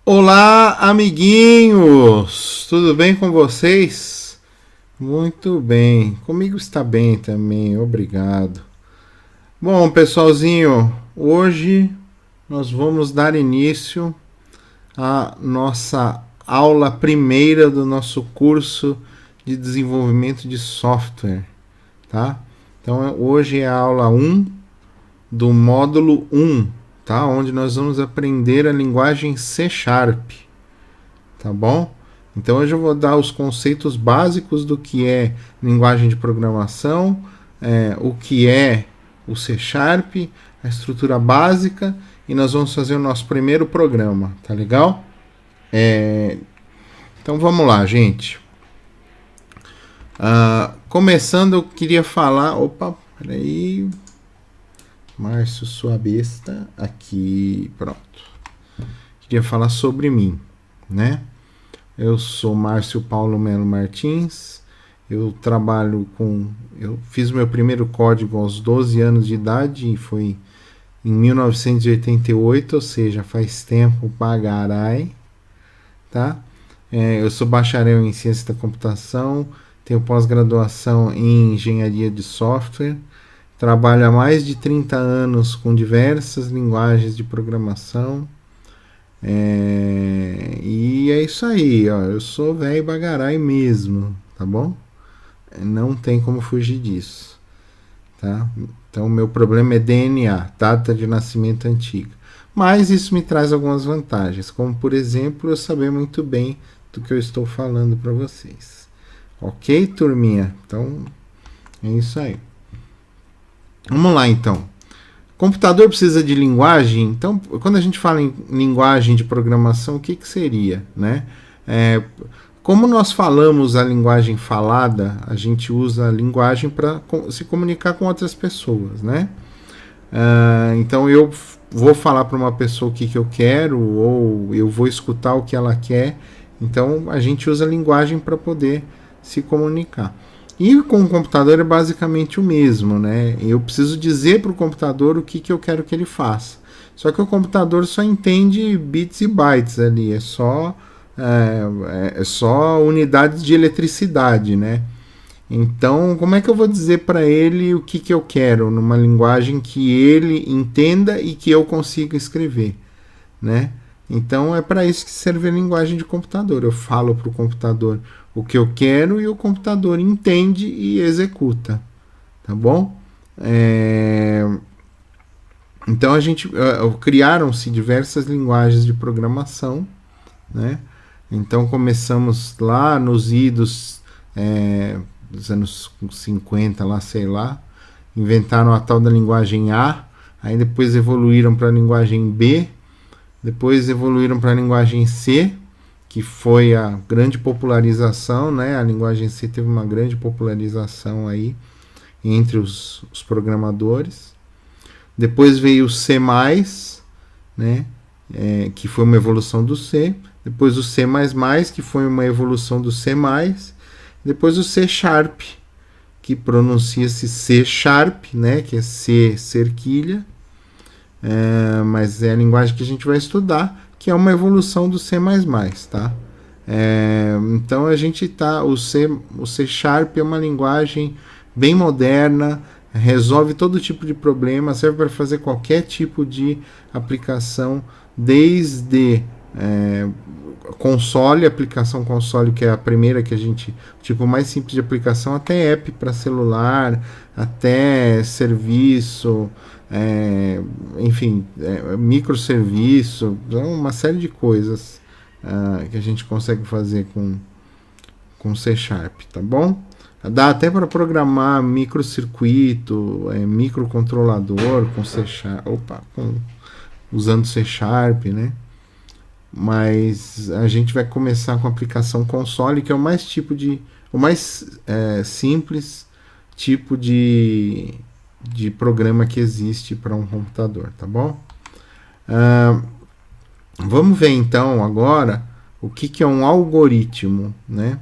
Olá, amiguinhos! Tudo bem com vocês? Muito bem, comigo está bem também, obrigado. Bom, pessoalzinho, hoje nós vamos dar início à nossa aula primeira do nosso curso de desenvolvimento de software, tá? Então, hoje é a aula 1 do módulo 1, tá? Onde nós vamos aprender a linguagem C#, tá bom? Então hoje eu vou dar os conceitos básicos do que é linguagem de programação, o que é o C#, a estrutura básica, e nós vamos fazer o nosso primeiro programa, tá legal? Então vamos lá, gente. Começando, eu queria falar... Opa, peraí... Márcio, sua besta, aqui, pronto. Queria falar sobre mim, né? Eu sou Márcio Paulo Melo Martins, eu fiz meu primeiro código aos 12 anos de idade, e foi em 1988, ou seja, faz tempo bagarai, tá? Eu sou bacharel em ciência da computação, tenho pós-graduação em engenharia de software, trabalho há mais de 30 anos com diversas linguagens de programação. E é isso aí, ó. Eu sou velho bagarai mesmo, tá bom? Não tem como fugir disso, tá? Então, meu problema é DNA, data de nascimento antiga. Mas isso me traz algumas vantagens, como, por exemplo, eu saber muito bem do que eu estou falando para vocês. Ok, turminha? Então, é isso aí. Vamos lá, então. Computador precisa de linguagem? Então, quando a gente fala em linguagem de programação, o que seria, né? Como nós falamos a linguagem falada, a gente usa a linguagem para se comunicar com outras pessoas, né? Então, eu vou falar para uma pessoa o que eu quero, ou eu vou escutar o que ela quer. Então, a gente usa a linguagem para poder se comunicar. E com o computador é basicamente o mesmo, né? Eu preciso dizer para o computador o que eu quero que ele faça. Só que o computador só entende bits e bytes ali, é só unidades de eletricidade, né? Então, como é que eu vou dizer para ele o que eu quero numa linguagem que ele entenda e que eu consiga escrever, né? Então, é para isso que serve a linguagem de computador. Eu falo para o computador o que eu quero e o computador entende e executa, tá bom? Então, criaram-se diversas linguagens de programação, né? Então, começamos lá nos idos dos anos 50, lá, sei lá, inventaram a tal da linguagem A, aí depois evoluíram para a linguagem B, depois evoluíram para a linguagem C, que foi a grande popularização, né? A linguagem C teve uma grande popularização aí entre os programadores. Depois veio o C++, né? Que foi uma evolução do C. Depois o C++, que foi uma evolução do C++. Depois o C#, que pronuncia-se C#, né? Que é C cerquilha. Mas é a linguagem que a gente vai estudar, que é uma evolução do C++, tá? Então a gente o C# é uma linguagem bem moderna, resolve todo tipo de problema, serve para fazer qualquer tipo de aplicação, desde aplicação console, que é a primeira que a gente, tipo mais simples de aplicação, até app para celular, até serviço, enfim, microserviço, uma série de coisas que a gente consegue fazer com C#, tá bom? Dá até para programar microcircuito, microcontrolador com C#, usando C#, né? Mas a gente vai começar com a aplicação console, que é o mais simples tipo de programa que existe para um computador, tá bom? Vamos ver então agora o que é um algoritmo, né?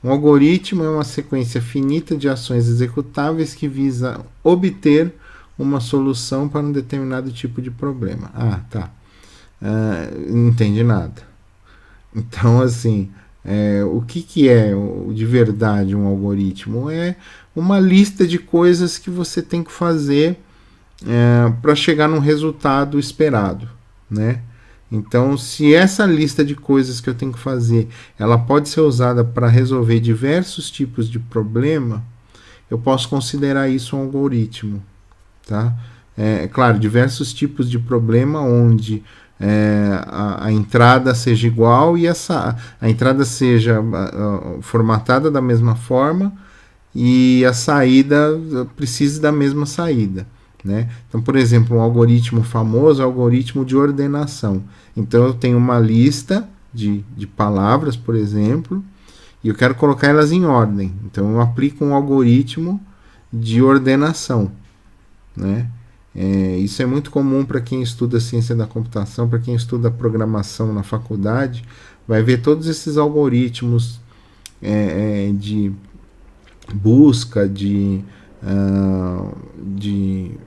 Um algoritmo é uma sequência finita de ações executáveis que visa obter uma solução para um determinado tipo de problema. Tá. Não entendi nada. Então, assim, o que é de verdade um algoritmo? É uma lista de coisas que você tem que fazer para chegar num resultado esperado, né? Então, se essa lista de coisas que eu tenho que fazer, ela pode ser usada para resolver diversos tipos de problema, eu posso considerar isso um algoritmo, tá? Claro, diversos tipos de problema onde a entrada seja igual e a entrada seja formatada da mesma forma e a saída precise da mesma saída. Né? Então, por exemplo, um algoritmo famoso é o algoritmo de ordenação. Então, eu tenho uma lista de palavras, por exemplo, e eu quero colocar elas em ordem. Então, eu aplico um algoritmo de ordenação. Né? Isso é muito comum para quem estuda ciência da computação, para quem estuda programação na faculdade, vai ver todos esses algoritmos de busca, de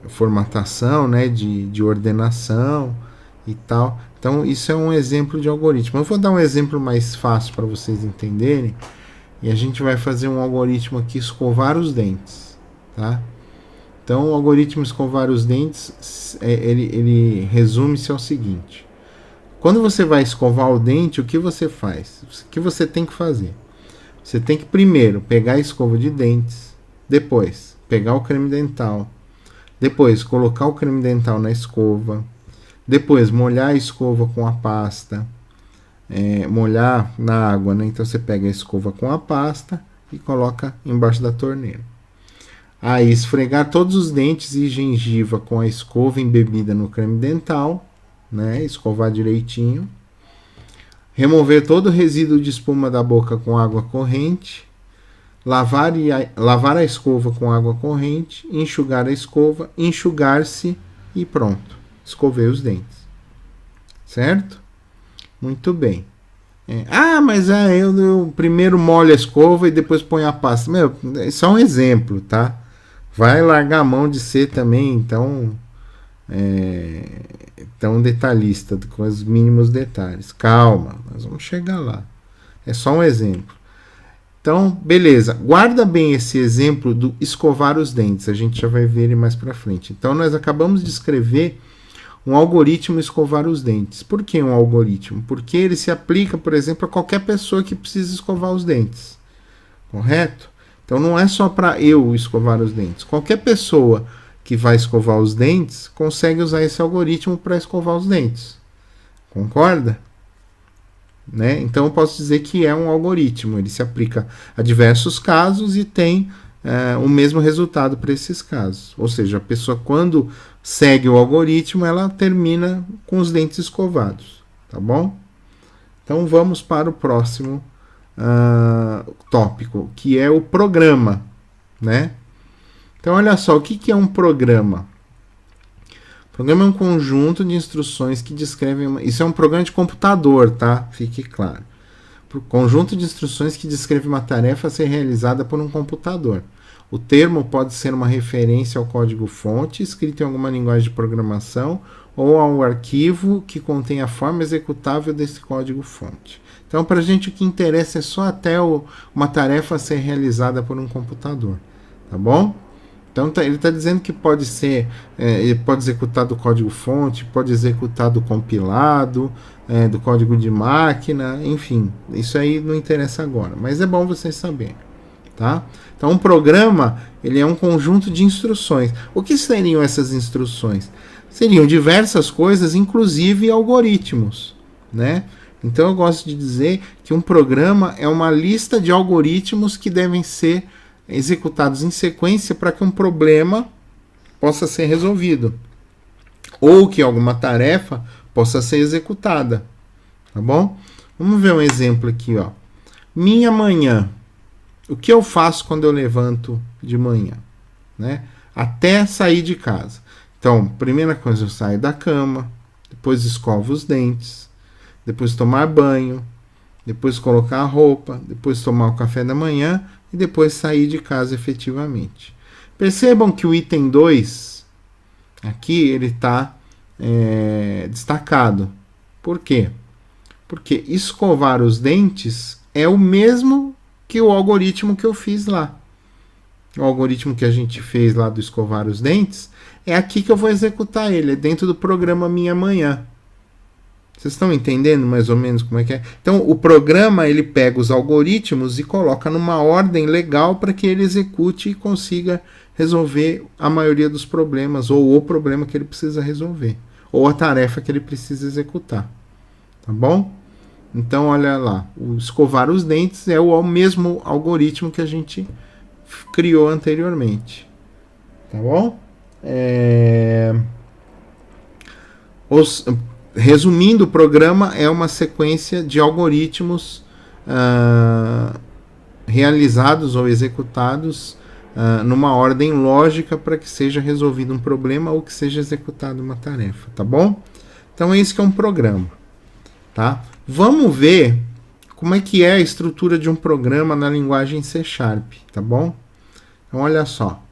formatação, né, de ordenação e tal. Então, isso é um exemplo de algoritmo. Eu vou dar um exemplo mais fácil para vocês entenderem. E a gente vai fazer um algoritmo aqui, escovar os dentes. Tá? Então, o algoritmo escovar os dentes, ele resume-se ao seguinte. Quando você vai escovar o dente, o que você faz? O que você tem que fazer? Você tem que primeiro pegar a escova de dentes, depois pegar o creme dental, depois colocar o creme dental na escova, depois molhar a escova com a pasta, molhar na água, né? Então você pega a escova com a pasta e coloca embaixo da torneira. Aí esfregar todos os dentes e gengiva com a escova embebida no creme dental, né? Escovar direitinho. Remover todo o resíduo de espuma da boca com água corrente. Lavar a escova com água corrente. Enxugar a escova. Enxugar-se e pronto. Escovei os dentes. Certo? Muito bem. Mas eu primeiro molho a escova e depois ponho a pasta. Meu, isso é um exemplo, tá? Vai largar a mão de ser também tão detalhista, com os mínimos detalhes. Calma, nós vamos chegar lá. É só um exemplo. Então, beleza. Guarda bem esse exemplo do escovar os dentes. A gente já vai ver ele mais para frente. Então, nós acabamos de escrever um algoritmo escovar os dentes. Por que um algoritmo? Porque ele se aplica, por exemplo, a qualquer pessoa que precisa escovar os dentes. Correto? Então não é só para eu escovar os dentes. Qualquer pessoa que vai escovar os dentes consegue usar esse algoritmo para escovar os dentes. Concorda? Né? Então eu posso dizer que é um algoritmo. Ele se aplica a diversos casos e tem o mesmo resultado para esses casos. Ou seja, a pessoa quando segue o algoritmo, ela termina com os dentes escovados. Tá bom? Então vamos para o próximo tópico, que é o programa, né? Então, olha só, o que é um programa? O programa é um conjunto de instruções que descrevem... Isso é um programa de computador, tá? Fique claro. Conjunto de instruções que descreve uma tarefa a ser realizada por um computador. O termo pode ser uma referência ao código-fonte, escrito em alguma linguagem de programação, ou ao arquivo que contém a forma executável desse código-fonte. Então, para a gente, o que interessa é só até uma tarefa ser realizada por um computador. Tá bom? Então, ele está dizendo que pode ser, ele pode executar do código-fonte, pode executar do compilado, do código de máquina, enfim. Isso aí não interessa agora, mas é bom vocês saberem. Tá? Então, um programa ele é um conjunto de instruções. O que seriam essas instruções? Seriam diversas coisas, inclusive algoritmos, né? Então eu gosto de dizer que um programa é uma lista de algoritmos que devem ser executados em sequência para que um problema possa ser resolvido ou que alguma tarefa possa ser executada, tá bom? Vamos ver um exemplo aqui, ó. Minha manhã. O que eu faço quando eu levanto de manhã, né? Até sair de casa. Então, primeira coisa, eu saio da cama, depois escovo os dentes, depois tomar banho, depois colocar a roupa, depois tomar o café da manhã e depois sair de casa efetivamente. Percebam que o item 2, aqui, ele está destacado. Por quê? Porque escovar os dentes é o mesmo que o algoritmo que eu fiz lá. O algoritmo que a gente fez lá do escovar os dentes, é aqui que eu vou executar ele, é dentro do programa Minha Manhã. Vocês estão entendendo mais ou menos como é que é? Então, o programa, ele pega os algoritmos e coloca numa ordem legal para que ele execute e consiga resolver a maioria dos problemas, ou o problema que ele precisa resolver, ou a tarefa que ele precisa executar. Tá bom? Então, olha lá, o escovar os dentes é o mesmo algoritmo que a gente criou anteriormente. Tá bom? Resumindo, o programa é uma sequência de algoritmos realizados ou executados numa ordem lógica para que seja resolvido um problema ou que seja executada uma tarefa, tá bom? Então é isso que é um programa, tá? Vamos ver como é que é a estrutura de um programa na linguagem C#, tá bom? Então olha só,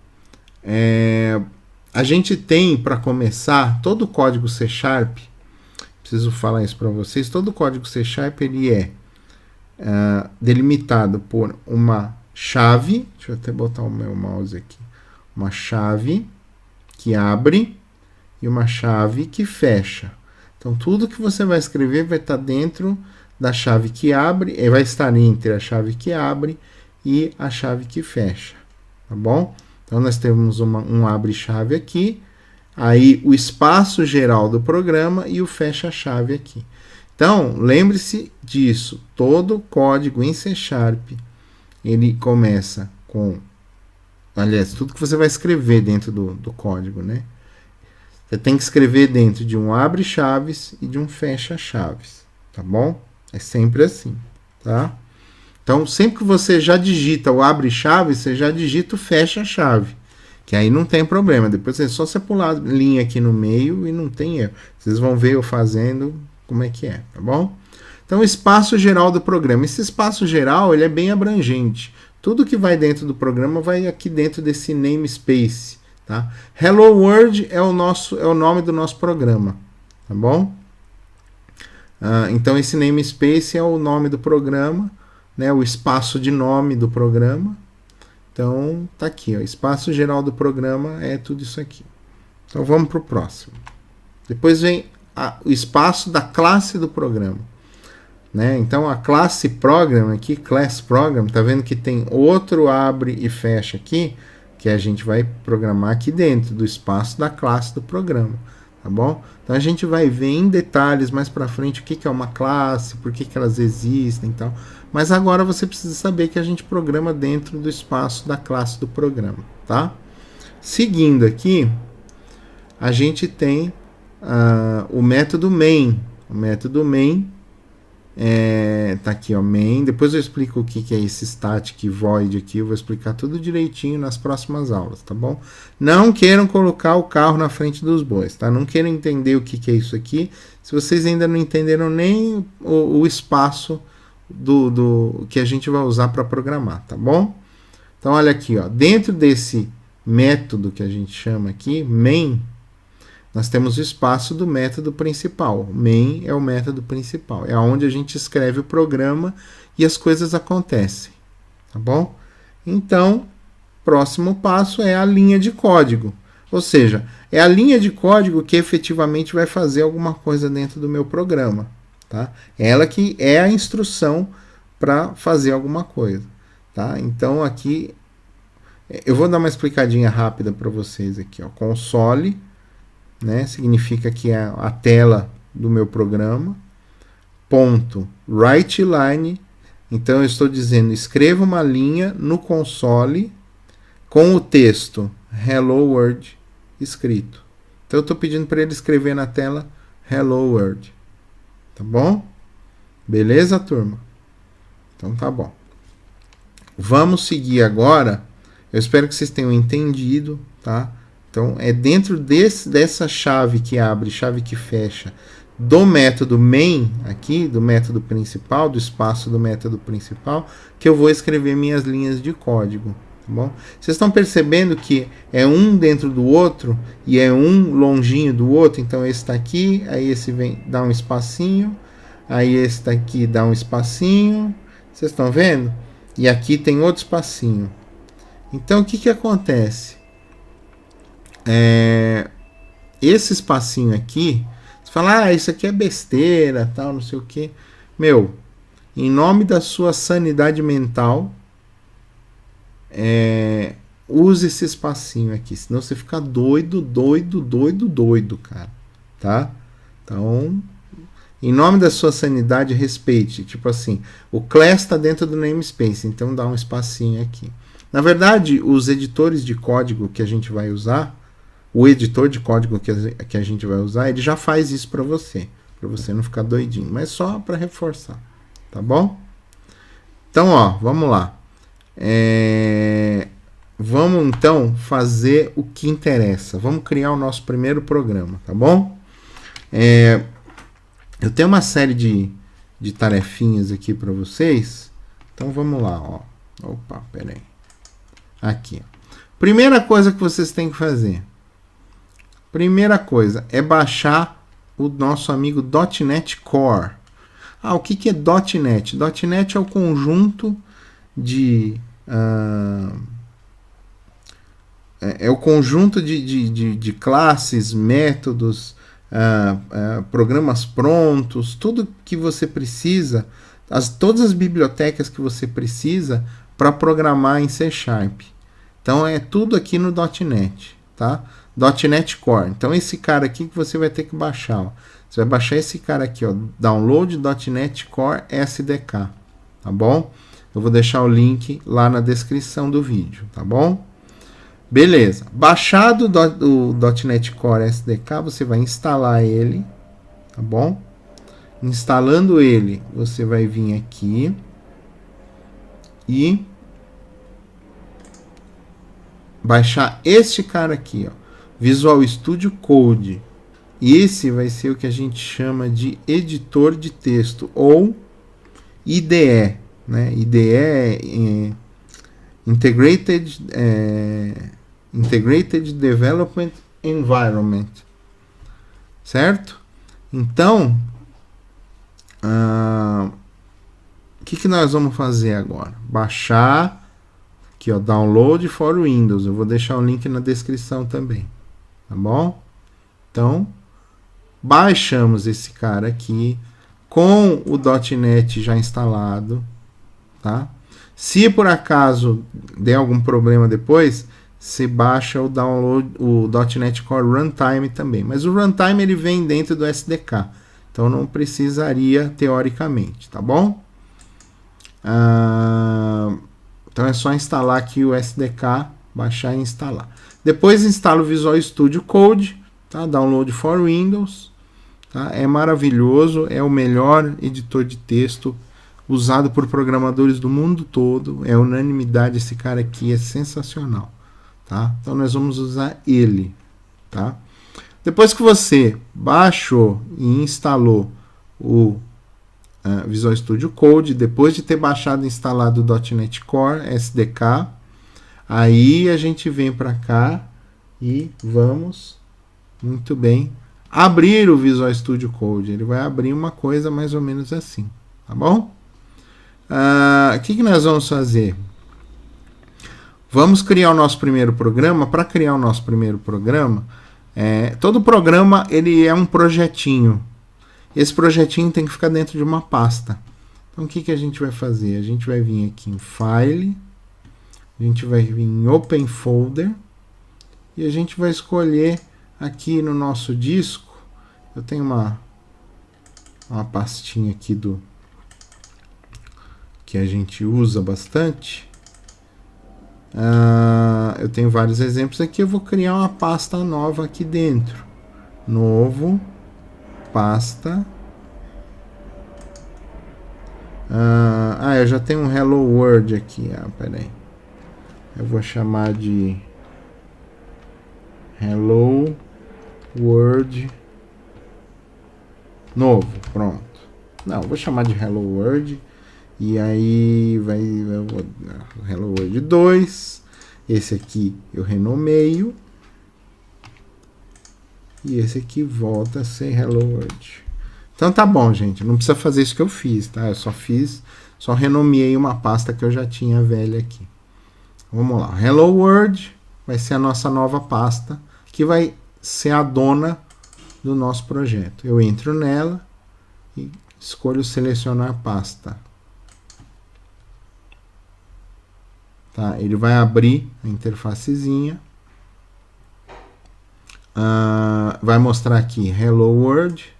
a gente tem, para começar, todo o código C#, preciso falar isso para vocês, todo o código C# ele é delimitado por uma chave, deixa eu até botar o meu mouse aqui, uma chave que abre e uma chave que fecha. Então tudo que você vai escrever vai estar dentro da chave que abre, vai estar entre a chave que abre e a chave que fecha, tá bom? Então nós temos um abre-chave aqui, aí o espaço geral do programa e o fecha-chave aqui. Então, lembre-se disso, todo código em C#, ele começa com, aliás, tudo que você vai escrever dentro do código, né? Você tem que escrever dentro de um abre-chaves e de um fecha-chaves, tá bom? É sempre assim, tá? Então, sempre que você já digita o abre-chave, você já digita o fecha-chave. Que aí não tem problema. Depois é só você pular a linha aqui no meio e não tem erro. Vocês vão ver eu fazendo como é que é, tá bom? Então, o espaço geral do programa. Esse espaço geral, ele é bem abrangente. Tudo que vai dentro do programa vai aqui dentro desse namespace, tá? Hello World é o nome do nosso programa, tá bom? Então, esse namespace é o nome do programa, né, o espaço de nome do programa. Então, tá aqui, ó, espaço geral do programa é tudo isso aqui. Então, vamos para o próximo. Depois vem o espaço da classe do programa, né? Então, a classe program aqui, class program, tá vendo que tem outro abre e fecha aqui, que a gente vai programar aqui dentro do espaço da classe do programa, tá bom? Então, a gente vai ver em detalhes mais para frente o que é uma classe, por que elas existem e tal. Mas agora você precisa saber que a gente programa dentro do espaço da classe do programa, tá? Seguindo aqui, a gente tem o método main. O método main tá aqui, ó, main. Depois eu explico o que é esse static void aqui. Eu vou explicar tudo direitinho nas próximas aulas, tá bom? Não queiram colocar o carro na frente dos bois, tá? Não queiram entender o que é isso aqui. Se vocês ainda não entenderam nem o espaço do que a gente vai usar para programar, tá bom? Então, olha aqui, ó, dentro desse método que a gente chama aqui, main, nós temos o espaço do método principal. Main é o método principal, é onde a gente escreve o programa e as coisas acontecem, tá bom? Então, próximo passo é a linha de código, ou seja, é a linha de código que efetivamente vai fazer alguma coisa dentro do meu programa. Tá? Ela que é a instrução para fazer alguma coisa, tá? Então aqui eu vou dar uma explicadinha rápida para vocês aqui, ó. Console, né, significa que é a tela do meu programa. Ponto WriteLine, então eu estou dizendo escreva uma linha no console com o texto Hello World escrito. Então eu estou pedindo para ele escrever na tela Hello World. Tá bom? Beleza, turma? Então tá bom. Vamos seguir agora. Eu espero que vocês tenham entendido, tá? Então é dentro dessa chave que abre, chave que fecha, do método main aqui, do método principal, do espaço do método principal, que eu vou escrever minhas linhas de código. Tá bom? Vocês estão percebendo que é um dentro do outro e é um longinho do outro, então esse está aqui, aí esse vem dá um espacinho, Aí esse daqui dá um espacinho. Vocês estão vendo? E aqui tem outro espacinho. Então o que que acontece? Esse espacinho aqui, você fala, isso aqui é besteira, tal, não sei o que. Meu, em nome da sua sanidade mental, use esse espacinho aqui, senão você fica doido, cara, tá? Então, em nome da sua sanidade, respeite. Tipo assim, o class está dentro do namespace, então dá um espacinho aqui. Na verdade, os editores de código que a gente vai usar, o editor de código que a gente vai usar, ele já faz isso para você não ficar doidinho, mas só para reforçar, tá bom? Então, ó, vamos lá. Vamos então fazer o que interessa. Vamos criar o nosso primeiro programa, tá bom? Eu tenho uma série de tarefinhas aqui para vocês. Então vamos lá, ó. Opa, peraí. Aqui. Primeira coisa que vocês têm que fazer. Primeira coisa é baixar o nosso amigo .NET Core. O que é .NET? .NET é o conjunto de de classes, métodos, programas prontos, tudo que você precisa, todas as bibliotecas que você precisa para programar em C#. Então é tudo aqui no .NET, tá? .NET Core. Então esse cara aqui que você vai ter que baixar, ó. Você vai baixar esse cara aqui, ó, Download .NET Core SDK, tá bom? Eu vou deixar o link lá na descrição do vídeo, tá bom? Beleza. Baixado o .NET Core SDK, você vai instalar ele, tá bom? Instalando ele, você vai vir aqui e baixar este cara aqui, ó, Visual Studio Code. E esse vai ser o que a gente chama de editor de texto ou IDE, né? IDE é Integrated Development Environment, certo? Então, o que nós vamos fazer agora? Baixar aqui, ó, Download for Windows. Eu vou deixar o link na descrição também, tá bom? Então, baixamos esse cara aqui com o .NET já instalado, tá? Se por acaso der algum problema depois, você baixa o .NET Core Runtime também. Mas o Runtime ele vem dentro do SDK, então não precisaria teoricamente, tá bom? Então é só instalar aqui o SDK, baixar e instalar. Depois instala o Visual Studio Code, tá? Download for Windows. Tá? É maravilhoso, é o melhor editor de texto usado por programadores do mundo todo. É unanimidade, esse cara aqui é sensacional. Tá? Então nós vamos usar ele. Tá? Depois que você baixou e instalou o Visual Studio Code, depois de ter baixado e instalado o .NET Core SDK, aí a gente vem para cá e vamos, muito bem, abrir o Visual Studio Code. Ele vai abrir uma coisa mais ou menos assim, tá bom? O que nós vamos fazer? Vamos criar o nosso primeiro programa. Para criar o nosso primeiro programa, todo programa ele é um projetinho. Esse projetinho tem que ficar dentro de uma pasta. Então o que a gente vai fazer? A gente vai vir aqui em File, a gente vai vir em Open Folder e a gente vai escolher aqui no nosso disco. Eu tenho uma pastinha aqui que a gente usa bastante. Eu tenho vários exemplos aqui. Eu vou criar uma pasta nova aqui dentro. Novo, pasta. Eu já tenho um Hello World aqui. Peraí. Eu vou chamar de Hello World novo, pronto. Não, vou chamar de Hello World. E aí vai Hello World 2. Esse aqui eu renomeio. E esse aqui volta a ser Hello World. Então tá bom, gente. Não precisa fazer isso que eu fiz, tá? Eu só renomeei uma pasta que eu já tinha velha aqui. Vamos lá. Hello World vai ser a nossa nova pasta, que vai ser a dona do nosso projeto. Eu entro nela e escolho selecionar pasta. Tá? Ele vai abrir a interfacezinha. Vai mostrar aqui Hello World.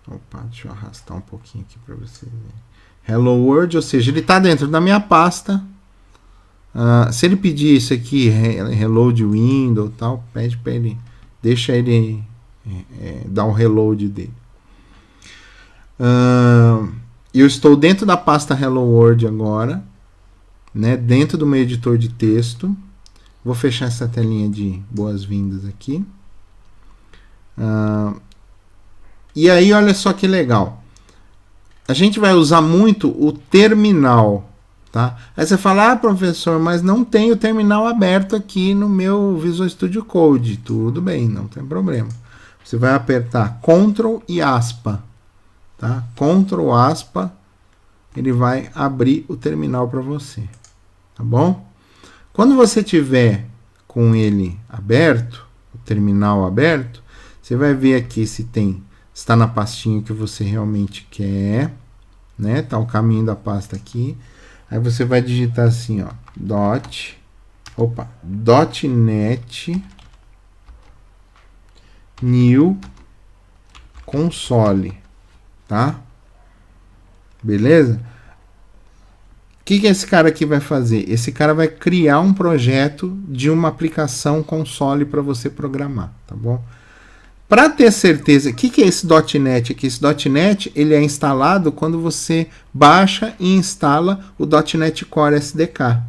Opa, deixa eu arrastar um pouquinho aqui para vocês verem. Hello World, ou seja, ele está dentro da minha pasta. Se ele pedir isso aqui, reload window tal, pede para ele, deixa ele dar o reload dele. Eu estou dentro da pasta Hello World agora, né, dentro do meu editor de texto. Vou fechar essa telinha de boas-vindas aqui. E aí, olha só que legal. A gente vai usar muito o terminal. Tá? Aí você fala, professor, mas não tem o terminal aberto aqui no meu Visual Studio Code. Tudo bem, não tem problema. Você vai apertar Ctrl e aspa. Tá? Ctrl aspa, ele vai abrir o terminal para você. Tá bom? Quando você tiver com ele aberto, o terminal aberto, você vai ver aqui se está na pastinha que você realmente quer, né? Tá o caminho da pasta aqui. Aí você vai digitar assim, ó, .NET New Console, tá? Beleza? O que esse cara aqui vai fazer? Esse cara vai criar um projeto de uma aplicação console para você programar, tá bom? Para ter certeza, o que é esse .NET aqui? Esse .NET ele é instalado quando você baixa e instala o .NET Core SDK.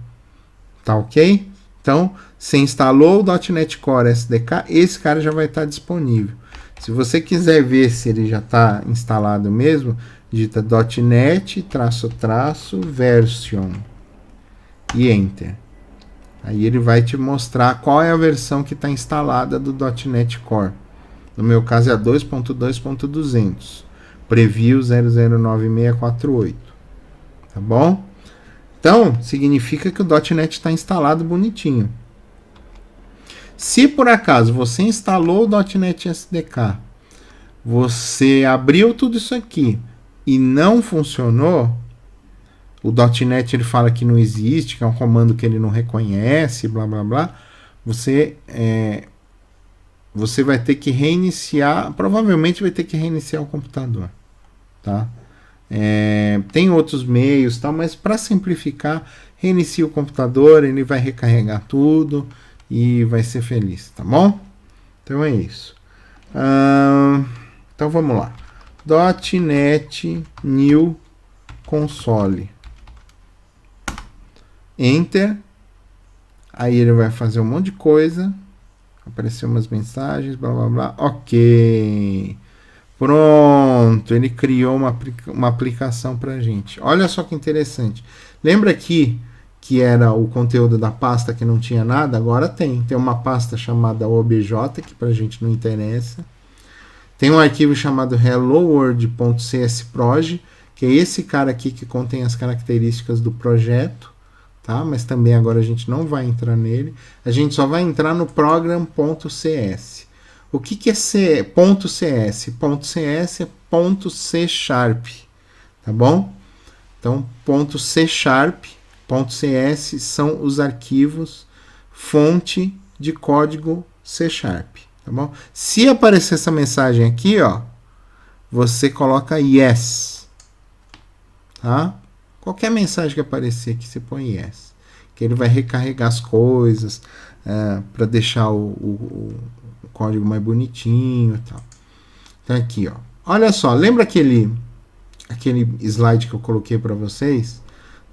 Tá ok? Então, você instalou o .NET Core SDK, esse cara já vai estar disponível. Se você quiser ver se ele já está instalado mesmo, digita .NET --version e Enter. Aí ele vai te mostrar qual é a versão que está instalada do .NET Core. No meu caso é a 2.2.200. Preview 009648. Tá bom? Então, significa que o .NET está instalado bonitinho. Se por acaso você instalou o .NET SDK, você abriu tudo isso aqui e não funcionou, o .NET ele fala que não existe, que é um comando que ele não reconhece, blá blá blá, você vai ter que reiniciar, provavelmente vai ter que reiniciar o computador, tá? Tem outros meios, tá? Mas para simplificar, reinicia o computador, ele vai recarregar tudo e vai ser feliz, tá bom? Então é isso. Então vamos lá. .NET New Console. Enter. Aí ele vai fazer um monte de coisa. Apareceu umas mensagens, blá blá blá. Ok. Pronto. Ele criou uma aplicação pra gente. Olha só que interessante. Lembra aqui que era o conteúdo da pasta que não tinha nada? Agora tem. Tem uma pasta chamada OBJ, que pra gente não interessa. Tem um arquivo chamado helloworld.csproj, que é esse cara aqui que contém as características do projeto, tá? Mas também agora a gente não vai entrar nele. A gente só vai entrar no program.cs. O que é .cs? .cs é .c#, tá bom? Então, .c#, .cs são os arquivos fonte de código C#. Tá bom? Se aparecer essa mensagem aqui, ó, você coloca yes. Tá? Qualquer mensagem que aparecer aqui, você põe yes. Que ele vai recarregar as coisas para deixar o código mais bonitinho e tal. Então aqui, ó. Olha só, lembra aquele slide que eu coloquei para vocês?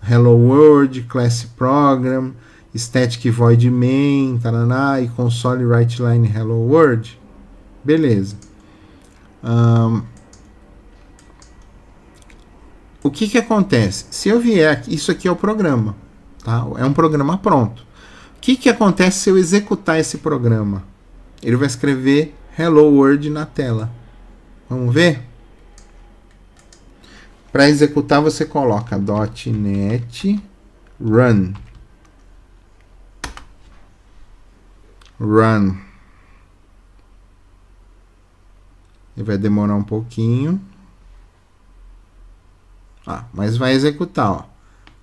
Hello World, Class Program, Static Void Main, taraná, e Console WriteLine Hello World. Beleza. O que acontece? Se eu vier aqui, isso aqui é o programa, tá? É um programa pronto. O que acontece se eu executar esse programa? Ele vai escrever Hello World na tela. Vamos ver? Para executar você coloca .NET Run. Run. Ele vai demorar um pouquinho. Mas vai executar, ó.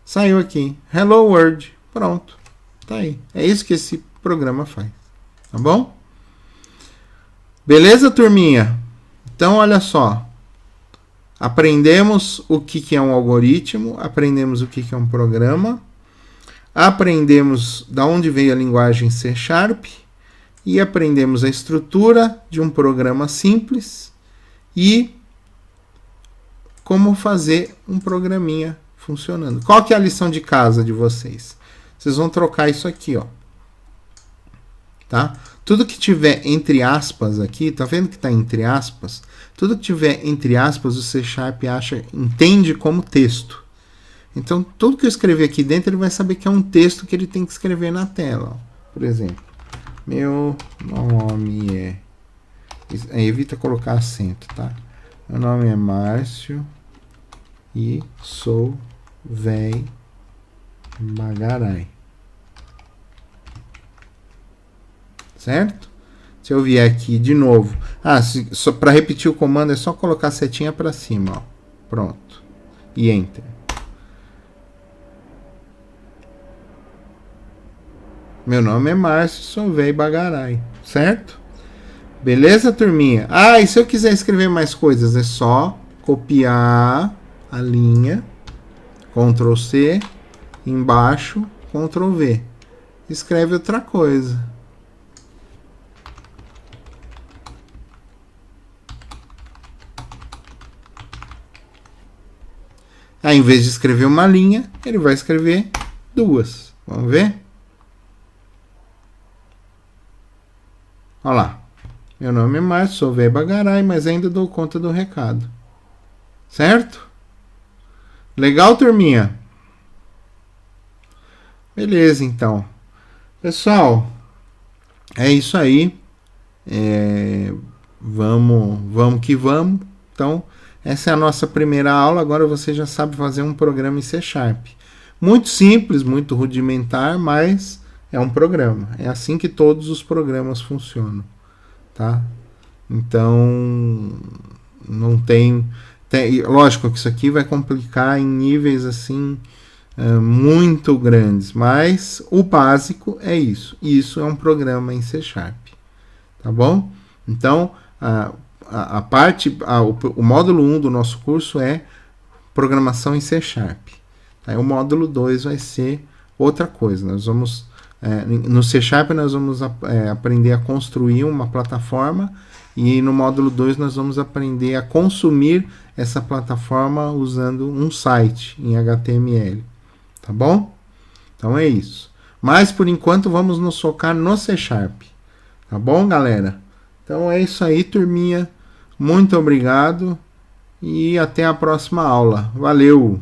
Saiu aqui. Hello World. Pronto. Tá aí. É isso que esse programa faz. Tá bom? Beleza, turminha? Então, olha só. Aprendemos o que é um algoritmo, aprendemos o que é um programa, aprendemos de onde veio a linguagem C#, e aprendemos a estrutura de um programa simples e como fazer um programinha funcionando. Qual que é a lição de casa de vocês? Vocês vão trocar isso aqui, ó. Tá? Tudo que tiver entre aspas aqui, tá vendo que tá entre aspas? Tudo que tiver entre aspas, o C# entende como texto. Então, tudo que eu escrever aqui dentro, ele vai saber que é um texto que ele tem que escrever na tela. Ó. Por exemplo, meu nome é... Evita colocar acento, tá? Meu nome é Márcio e sou véi bagarai. Certo? Se eu vier aqui de novo... para repetir o comando é só colocar a setinha para cima. Ó. Pronto. E Enter. Meu nome é Márcio, sou véi bagarai. Certo? Beleza, turminha? E se eu quiser escrever mais coisas, é só copiar a linha, Ctrl C, embaixo, Ctrl V. Escreve outra coisa. Em vez de escrever uma linha, ele vai escrever duas. Vamos ver? Olha lá. Meu nome é Márcio, sou véi bagarai, mas ainda dou conta do recado. Certo? Legal, turminha? Beleza, então. Pessoal, é isso aí. Vamos que vamos. Então, essa é a nossa primeira aula. Agora você já sabe fazer um programa em C#. Muito simples, muito rudimentar, mas é um programa. É assim que todos os programas funcionam. Tá? Então, não tem... Lógico que isso aqui vai complicar em níveis assim muito grandes, mas o básico é isso. Isso é um programa em C#. Tá bom? Então, o módulo 1 do nosso curso é programação em C#. Aí o módulo 2 vai ser outra coisa. Nós vamos, no C# nós vamos aprender a construir uma plataforma e no módulo 2 nós vamos aprender a consumir essa plataforma usando um site em HTML. Tá bom? Então é isso. Mas por enquanto vamos nos focar no C#. Tá bom, galera? Então é isso aí, turminha. Muito obrigado e até a próxima aula. Valeu!